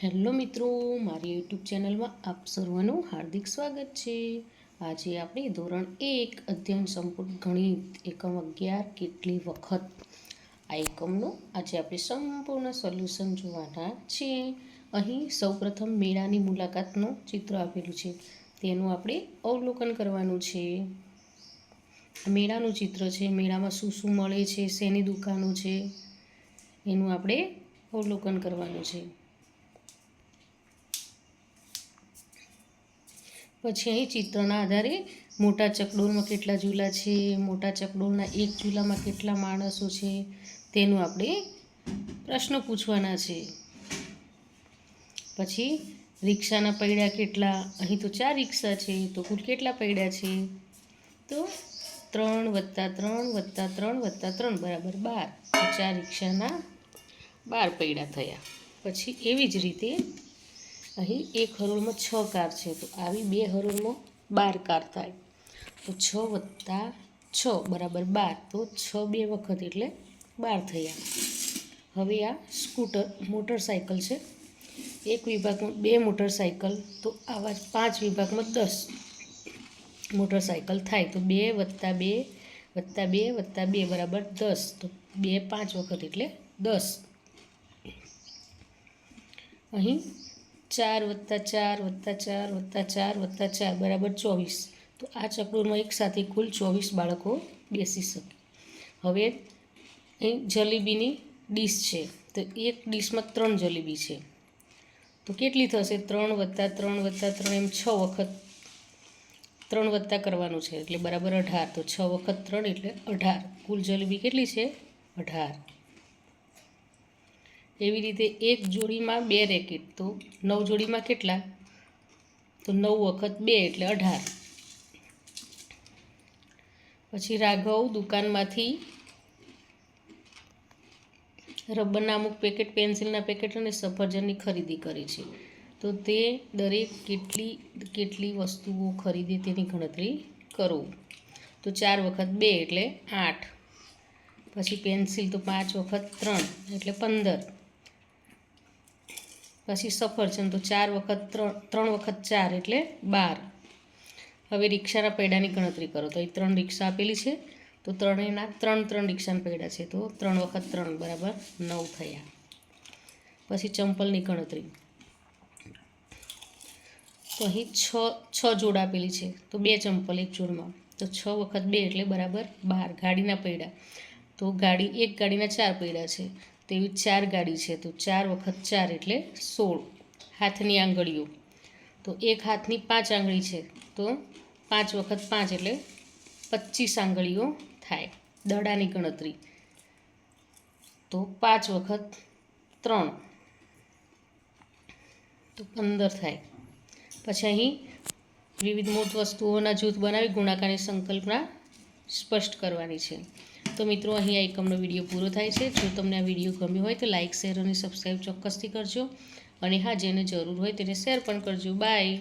Hello મિત્રો, મારી YouTube ચેનલમાં આપ સર્વનું હાર્દિક સ્વાગત છે। આજે આપણે ધોરણ 1 અધ્યયન સંપૂર્ણ ગણિત એકમ 11 કેટલી વખત આ એકમનું આજે આપણે સંપૂર્ણ સોલ્યુશન જોવાના છીએ। અહીં સૌપ્રથમ મેળાની મુલાકાતનું ચિત્ર આપેલું છે, તેનું આપણે અવલોકન કરવાનું છે। મેળાનું ચિત્ર છે, મેળામાં શું શું મળે છે, શેની દુકાનો છે, એનું આપણે અવલોકન કરવાનું છે। પછી અહીં ચિત્રના આધારે મોટા ચકડોળમાં કેટલા ઝૂલા છે, મોટા ચકડોળના એક ઝૂલામાં કેટલા માણસો છે, તેનું આપણે પ્રશ્નો પૂછવાના છે। પછી રિક્ષાના પૈડા કેટલા, અહીં તો 4 રિક્ષા છે, તો કુલ કેટલા પૈડા છે, તો 3 + 3 + 3 + 3 બરાબર 12, તો 4 રિક્ષાના 12 પૈડા થયા। પછી એવી જ રીતે અહીં એક હરોળમાં 6 કાર છે, તો આવી 2 હરોળમાં 12 કાર થાય, તો 6 + 6 બરાબર 12, તો 6 2 વખત એટલે 12 થયા। હવે આ સ્કૂટર મોટરસાઇકલ છે, એક વિભાગમાં 2 મોટરસાઇકલ, તો આવા 5 વિભાગમાં 10 મોટરસાઇકલ થાય, તો 2 + 2 + 2 + 2 બરાબર 10, તો 2 5 વખત એટલે 10। અહીં 4 + 4 + 4 + 4 + 4 બરાબર 24, તો આ ચકડોળમાં એક સાથે કુલ 24 બાળકો બેસી શકે। હવે અહીં જલેબીની ડીશ છે, તો એક ડીશમાં 3 જલેબી છે, તો કેટલી થશે, 3 + 3 + 3 એમ 6 વખત 3 વત્તા કરવાનું છે, એટલે બરાબર 18, તો 6 વખત 3 એટલે 18, કુલ જલેબી કેટલી છે, 18। એવી રીતે એક જોડીમાં 2 રેકેટ, તો 9 જોડીમાં કેટલા, તો 9 વખત 2 એટલે 18। પછી રાઘવ દુકાનમાંથી રબરના અમુક પેકેટ, પેન્સિલના પેકેટ અને સફરજનની ખરીદી કરી છે, તો તે દરેક કેટલી વસ્તુઓ ખરીદે તેની ગણતરી કરો, તો 4 વખત 2 એટલે 8, પછી પેન્સિલ તો 5 વખત 3 એટલે 15, પછી સફરજન તો 4 વખત 3 વખત 4 એટલે 12। હવે રિક્ષાના પૈડાની ગણતરી કરો, તો અહીં 3 રિક્ષા આપેલી છે, તો ત્રણેયના 3 રિક્ષાના પૈડા છે, તો 3 વખત 3 બરાબર 9 થયા। પછી ચંપલની ગણતરી, તો અહીં 6 જોડ આપેલી છે, તો 2 ચંપલ એક જોડમાં, તો 6 વખત 2 એટલે બરાબર 12। ગાડીના પૈડા, તો એક ગાડીના 4 પૈડા છે, તો એવી 4 ગાડી છે, તો 4 વખત 4 એટલે 16। હાથની આંગળીઓ, તો એક હાથની 5 આંગળી છે, તો 5 વખત 5 એટલે 25 આંગળીઓ થાય। દડાની ગણતરી, તો 5 વખત 3 તો 15 થાય। પછી અહીં વિવિધ મૂર્ત વસ્તુઓના જૂથ બનાવી ગુણાકારની સંકલ્પના સ્પષ્ટ કરવાની છે। તો મિત્રો, અહીં આ એકમનો વિડીયો પૂરો થાય છે। જો તમને આ વિડીયો ગમ્યો હોય તો લાઇક, શેર અને સબસ્ક્રાઈબ ચોક્કસથી કરજો, અને હા, જેને જરૂર હોય તેને શેર પણ કરજો। બાય।